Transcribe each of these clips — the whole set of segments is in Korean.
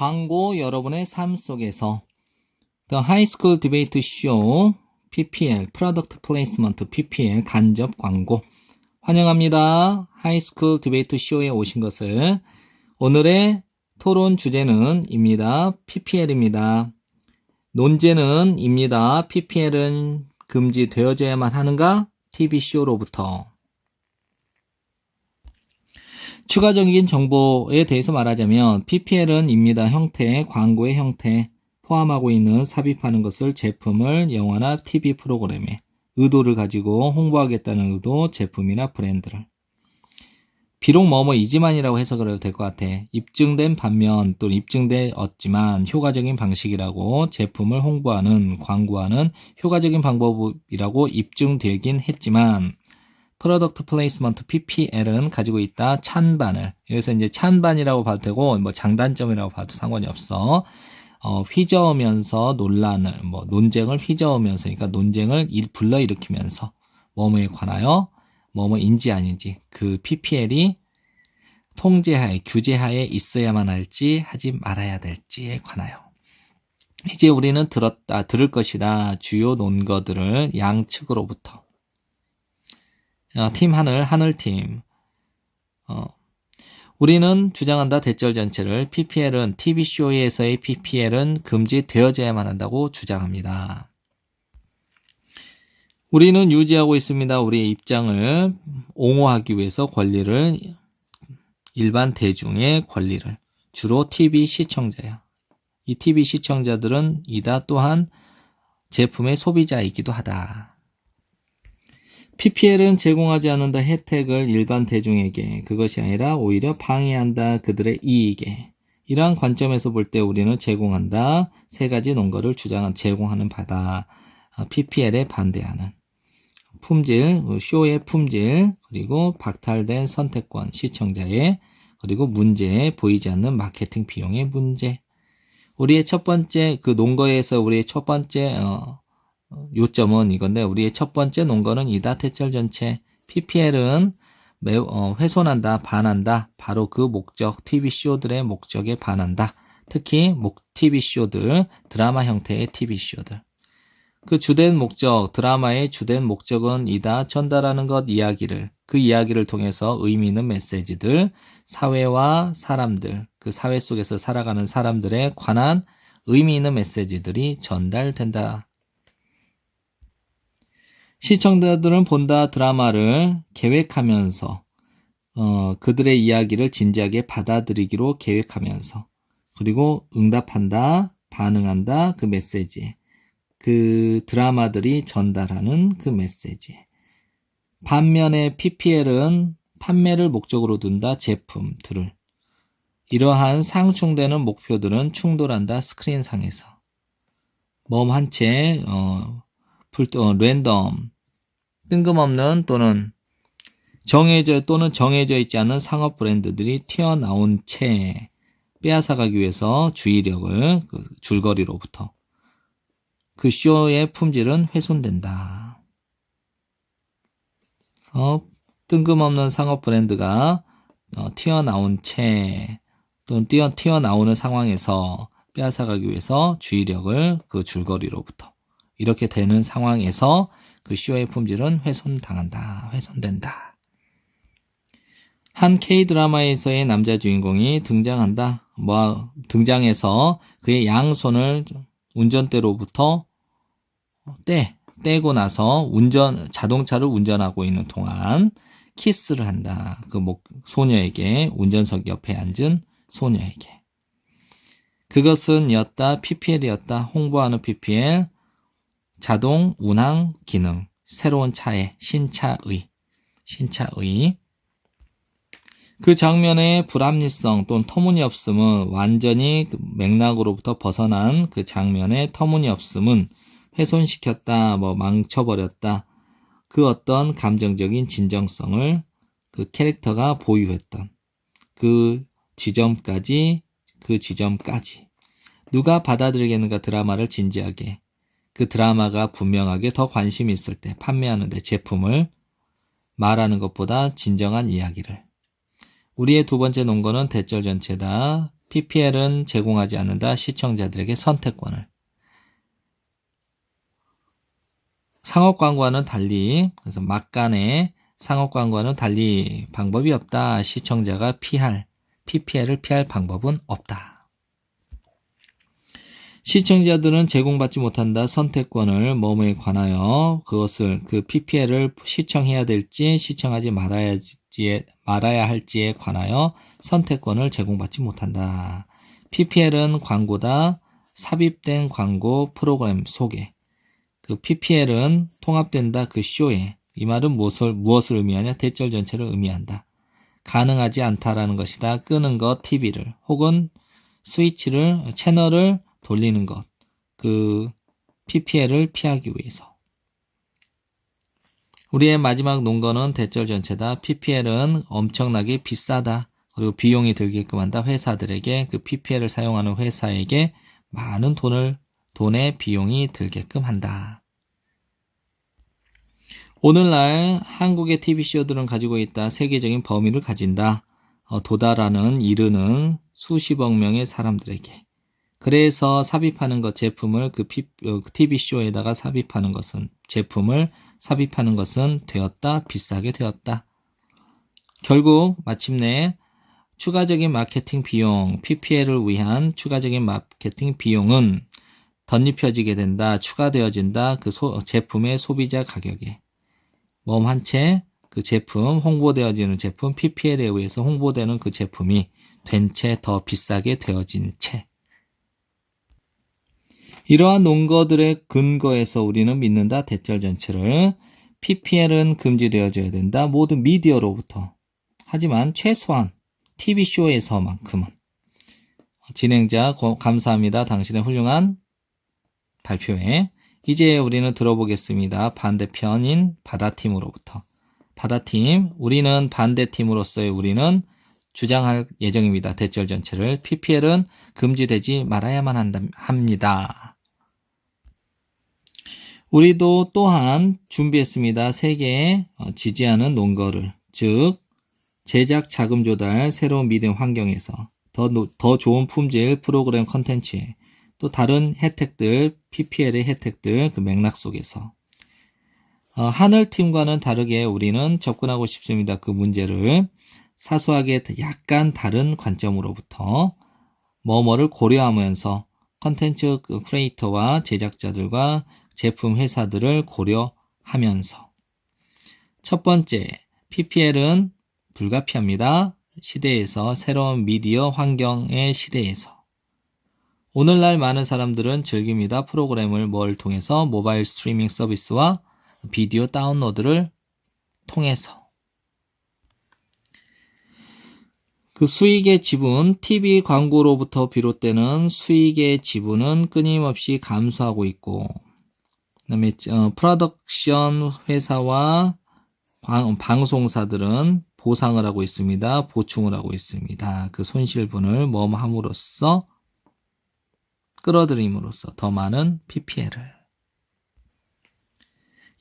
광고 여러분의 삶 속에서 The High School Debate Show PPL, Product Placement PPL 간접 광고 환영합니다. High School Debate Show에 오신 것을 오늘의 토론 주제는 입니다. PPL입니다. 논제는 입니다. PPL은 금지되어져야만 하는가? TV쇼로부터. 추가적인 정보에 대해서 말하자면 PPL은 입니다. 형태, 광고의 형태 포함하고 있는 삽입하는 것을 제품을 영화나 TV 프로그램에 의도를 가지고 홍보하겠다는 의도, 제품이나 브랜드를. 비록 뭐뭐이지만이라고 해석을 해도 될 것 같아. 입증된 반면 또는 입증되었지만 효과적인 방식이라고 제품을 홍보하는, 광고하는 효과적인 방법이라고 입증되긴 했지만 프로덕트 플레이스먼트 PPL은 가지고 있다 찬반을. 여기서 이제 찬반이라고 봐도 되고 뭐 장단점이라고 봐도 상관이 없어. 휘저으면서 논란을, 논쟁을 휘저으면서, 그러니까 논쟁을 불러일으키면서 뭐뭐에 관하여 뭐뭐인지 아닌지 그 PPL이 통제하에, 규제하에 있어야만 할지 하지 말아야 될지에 관하여. 이제 우리는 들을 것이다. 주요 논거들을 양측으로부터. 팀 하늘팀. 우리는 주장한다. 대절 전체를 PPL은 TV쇼에서의 PPL은 금지되어져야만 한다고 주장합니다. 우리는 유지하고 있습니다. 우리의 입장을 옹호하기 위해서 권리를, 일반 대중의 권리를, 주로 TV 시청자야. 이 TV 시청자들은 이다 또한 제품의 소비자이기도 하다. PPL은 제공하지 않는다 혜택을 일반 대중에게, 그것이 아니라 오히려 방해한다 그들의 이익에. 이러한 관점에서 볼 때 우리는 제공한다 세 가지 논거를 제공하는 바다. PPL에 반대하는 품질, 쇼의 품질, 그리고 박탈된 선택권, 시청자의, 그리고 문제, 보이지 않는 마케팅 비용의 문제. 우리의 첫 번째, 그 논거에서 우리의 첫 번째 요점은 이건데, 우리의 첫 번째 논거는 이다. 대절 전체 PPL은 매우 훼손한다, 반한다. 바로 그 목적, TV쇼들의 목적에 반한다. 특히 TV쇼들, 드라마 형태의 TV쇼들. 그 주된 목적, 드라마의 주된 목적은 이다. 전달하는 것, 이야기를. 그 이야기를 통해서 의미 있는 메시지들, 사회와 사람들, 그 사회 속에서 살아가는 사람들에 관한 의미 있는 메시지들이 전달된다. 시청자들은 본다 드라마를 계획하면서 그들의 이야기를 진지하게 받아들이기로 계획하면서, 그리고 응답한다, 반응한다 그 메시지, 그 드라마들이 전달하는 그 메시지. 반면에 PPL은 판매를 목적으로 둔다 제품들을. 이러한 상충되는 목표들은 충돌한다 스크린상에서. 한 채 랜덤, 뜬금없는 또는 정해져 있지 않은 상업 브랜드들이 튀어나온 채 빼앗아가기 위해서 주의력을 줄거리로부터. 그 쇼의 품질은 훼손된다. 그래서 뜬금없는 상업 브랜드가 튀어나온 채 또는 튀어나오는 상황에서 빼앗아가기 위해서 주의력을 그 줄거리로부터. 이렇게 되는 상황에서 그 쇼의 품질은 훼손된다. 한 K드라마에서의 남자 주인공이 등장해서 그의 양손을 운전대로부터 떼고 나서 자동차를 운전하고 있는 동안 키스를 한다. 그 소녀에게, 운전석 옆에 앉은 소녀에게. 그것은 PPL이었다. 홍보하는 PPL, 자동 운항 기능, 새로운 차의 신차의. 그 장면의 불합리성 또는 터무니없음은, 완전히 맥락으로부터 벗어난 그 장면의 터무니없음은 훼손시켰다, 망쳐버렸다. 그 어떤 감정적인 진정성을 그 캐릭터가 보유했던 그 지점까지 누가 받아들이겠는가? 드라마를 진지하게, 그 드라마가 분명하게 더 관심이 있을 때 판매하는데 제품을 말하는 것보다 진정한 이야기를. 우리의 두 번째 논거는 대절 전체다. PPL은 제공하지 않는다. 시청자들에게 선택권을. 상업 광고와는 달리, 그래서 막간의 상업 광고와는 달리 방법이 없다. 시청자가 PPL을 피할 방법은 없다. 시청자들은 제공받지 못한다. 선택권을 뭐뭐에 관하여 그것을 그 PPL을 시청해야 될지 시청하지 말아야 할지에 관하여 선택권을 제공받지 못한다. PPL은 광고다. 삽입된 광고 프로그램 소개. 그 PPL은 통합된다. 그 쇼에. 이 말은 무엇을 의미하냐? 대절 전체를 의미한다. 가능하지 않다라는 것이다. 끄는 것, TV를 혹은 채널을 돌리는 것. 그 PPL을 피하기 위해서. 우리의 마지막 논거는 대절 전체다. PPL은 엄청나게 비싸다. 그리고 비용이 들게끔 한다. 회사들에게 그 PPL을 사용하는 회사에게 많은 돈의 비용이 들게끔 한다. 오늘날 한국의 TV쇼들은 가지고 있다. 세계적인 범위를 가진다. 이르는 수십억 명의 사람들에게. 그래서 삽입하는 것 제품을 그 TV쇼에다가 삽입하는 것은 제품을 삽입하는 것은 되었다. 비싸게 되었다. 결국 마침내 추가적인 마케팅 비용, PPL을 위한 추가적인 마케팅 비용은 덧입혀지게 된다. 추가되어진다. 그 제품의 소비자 가격에. 몸 한 채, 그 제품, 홍보되어지는 제품, PPL에 의해서 홍보되는 그 제품이 된 채 더 비싸게 되어진 채. 이러한 논거들의 근거에서 우리는 믿는다. 대절 전체를. PPL은 금지되어져야 된다. 모든 미디어로부터. 하지만 최소한 TV쇼에서만큼은. 진행자 감사합니다. 당신의 훌륭한 발표에. 이제 우리는 들어보겠습니다. 반대편인 바다팀으로부터. 바다팀, 우리는 반대팀으로서의 우리는 주장할 예정입니다. 대절 전체를. PPL은 금지되지 말아야만 합니다. 우리도 또한 준비했습니다. 3개의 지지하는 논거를. 즉 제작 자금 조달, 새로운 미디어 환경에서 더 좋은 품질 프로그램 컨텐츠에 또 다른 혜택들, PPL의 혜택들 그 맥락 속에서 하늘팀과는 다르게 우리는 접근하고 싶습니다. 그 문제를 사소하게 약간 다른 관점으로부터 뭐뭐를 고려하면서 컨텐츠 크리에이터와 제작자들과 제품 회사들을 고려하면서 첫 번째, PPL은 불가피합니다. 시대에서 새로운 미디어 환경의 시대에서 오늘날 많은 사람들은 즐깁니다. 프로그램을 뭘 통해서 모바일 스트리밍 서비스와 비디오 다운로드를 통해서 그 수익의 지분, TV 광고로부터 비롯되는 수익의 지분은 끊임없이 감소하고 있고 그다음에 프로덕션 회사와 방송사들은 보상을 하고 있습니다. 보충을 하고 있습니다. 그 손실분을 함으로써 끌어들임으로써 더 많은 PPL을.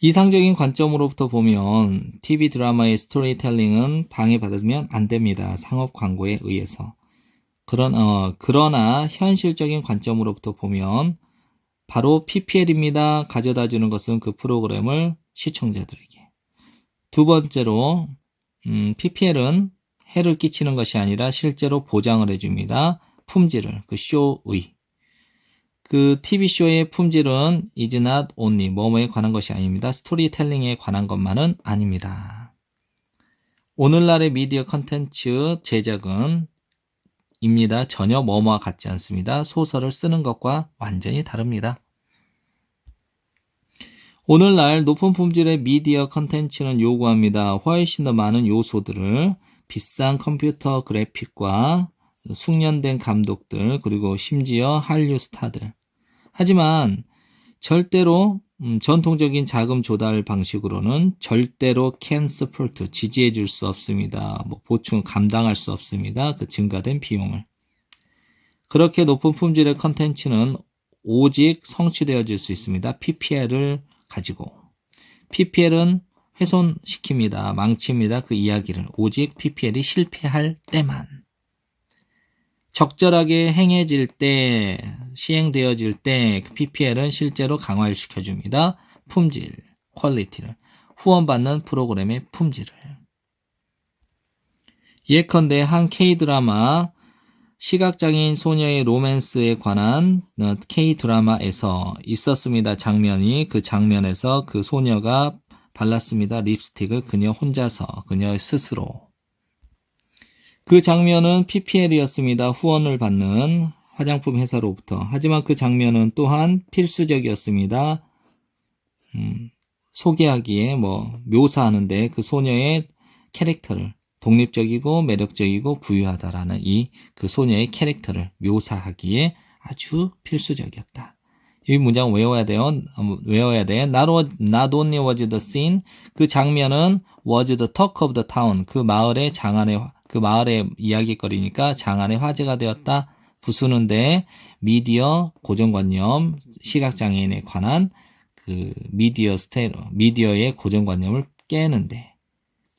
이상적인 관점으로부터 보면 TV 드라마의 스토리텔링은 방해받으면 안 됩니다. 상업 광고에 의해서. 그러나 현실적인 관점으로부터 보면 바로 PPL입니다. 가져다 주는 것은 그 프로그램을 시청자들에게. 두 번째로 PPL은 해를 끼치는 것이 아니라 실제로 보장을 해줍니다. 품질을, 그 쇼의. 그 TV쇼의 품질은 is not only 뭐뭐에 관한 것이 아닙니다. 스토리텔링에 관한 것만은 아닙니다. 오늘날의 미디어 컨텐츠 제작은 입니다. 전혀 뭐뭐와 같지 않습니다. 소설을 쓰는 것과 완전히 다릅니다. 오늘날 높은 품질의 미디어 컨텐츠는 요구합니다. 훨씬 더 많은 요소들을 비싼 컴퓨터 그래픽과 숙련된 감독들 그리고 심지어 한류 스타들. 하지만 절대로 전통적인 자금 조달 방식으로는 절대로 can support, 지지해 줄 수 없습니다. 보충 감당할 수 없습니다. 그 증가된 비용을. 그렇게 높은 품질의 컨텐츠는 오직 성취되어질 수 있습니다. PPL을 가지고. PPL은 훼손시킵니다. 망칩니다. 그 이야기를. 오직 PPL이 실패할 때만. 적절하게 행해질 때, 시행되어질 때 PPL은 실제로 강화를 시켜줍니다. 품질, 퀄리티를. 후원받는 프로그램의 품질을. 예컨대 한 K-드라마, 시각장애인 소녀의 로맨스에 관한 K-드라마에서 있었습니다. 장면이. 그 장면에서 그 소녀가 발랐습니다. 립스틱을 그녀 혼자서, 그녀 스스로. 그 장면은 PPL이었습니다. 후원을 받는 화장품 회사로부터. 하지만 그 장면은 또한 필수적이었습니다. 소개하기에 묘사하는데 그 소녀의 캐릭터를 독립적이고 매력적이고 부유하다라는 그 소녀의 캐릭터를 묘사하기에 아주 필수적이었다. 이 문장 외워야 돼요. Not only was the scene, 그 장면은 was the talk of the town, 그 마을의 이야기거리니까 장안의 화제가 되었다. 부수는데 미디어 고정관념, 시각장애인에 관한 그 미디어의 고정관념을 깨는데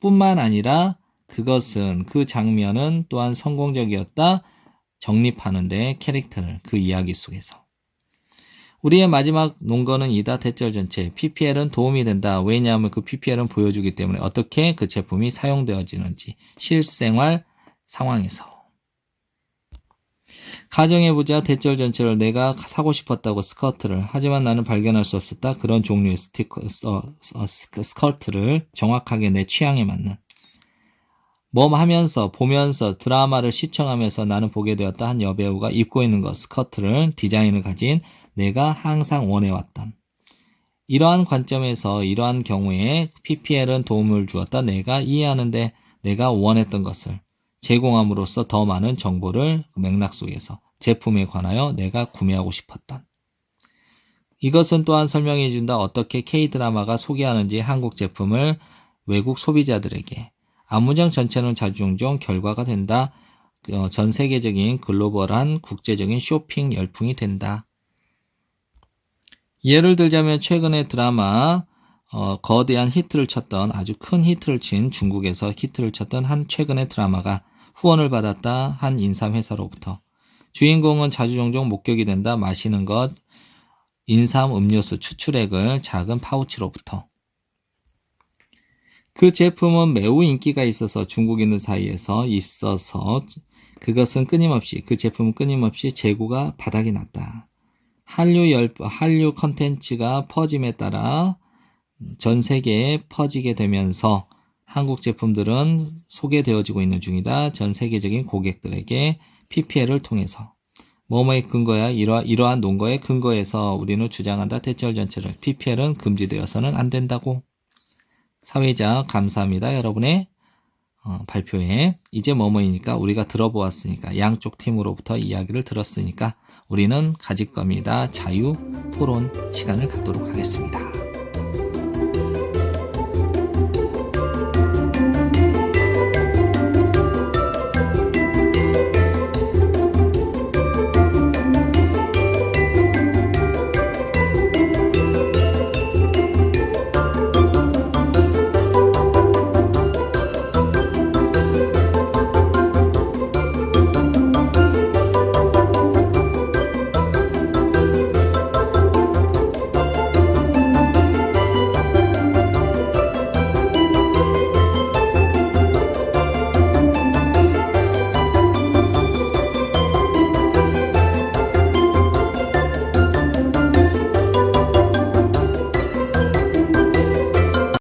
뿐만 아니라 그 장면은 또한 성공적이었다. 정립하는데 캐릭터를 그 이야기 속에서. 우리의 마지막 논거는 이다. 대절 전체. PPL은 도움이 된다. 왜냐하면 그 PPL은 보여주기 때문에 어떻게 그 제품이 사용되어지는지 실생활 상황에서. 가정해보자. 대절 전체를 내가 사고 싶었다고 스커트를. 하지만 나는 발견할 수 없었다. 그런 종류의 스커트를 정확하게 내 취향에 맞는. 보면서 드라마를 시청하면서 나는 보게 되었다. 한 여배우가 입고 있는 스커트를 디자인을 가진 내가 항상 원해왔던. 이러한 관점에서 이러한 경우에 PPL은 도움을 주었다. 내가 이해하는데 내가 원했던 것을 제공함으로써 더 많은 정보를 맥락 속에서 제품에 관하여 내가 구매하고 싶었던. 이것은 또한 설명해 준다. 어떻게 K-드라마가 소개하는지 한국 제품을 외국 소비자들에게. 앞문장 전체는 자주종종 결과가 된다. 전 세계적인 글로벌한 국제적인 쇼핑 열풍이 된다. 예를 들자면 최근에 드라마 거대한 히트를 쳤던 아주 큰 히트를 친 중국에서 히트를 쳤던 한 최근의 드라마가 후원을 받았다. 한 인삼회사로부터. 주인공은 자주종종 목격이 된다. 마시는 것, 인삼 음료수 추출액을 작은 파우치로부터. 그 제품은 매우 인기가 있어서 중국인들 사이에서 그 제품은 끊임없이 재고가 바닥이 났다. 한류 컨텐츠가 퍼짐에 따라 전 세계에 퍼지게 되면서 한국 제품들은 소개되어지고 있는 중이다. 전 세계적인 고객들에게 PPL을 통해서. 뭐뭐의 근거야. 이러한 논거의 근거에서 우리는 주장한다. 대절 전체를. PPL은 금지되어서는 안 된다고. 사회자 감사합니다. 여러분의 발표에 이제 뭐뭐이니까 우리가 들어보았으니까 양쪽 팀으로부터 이야기를 들었으니까 우리는 가질 겁니다. 자유 토론 시간을 갖도록 하겠습니다.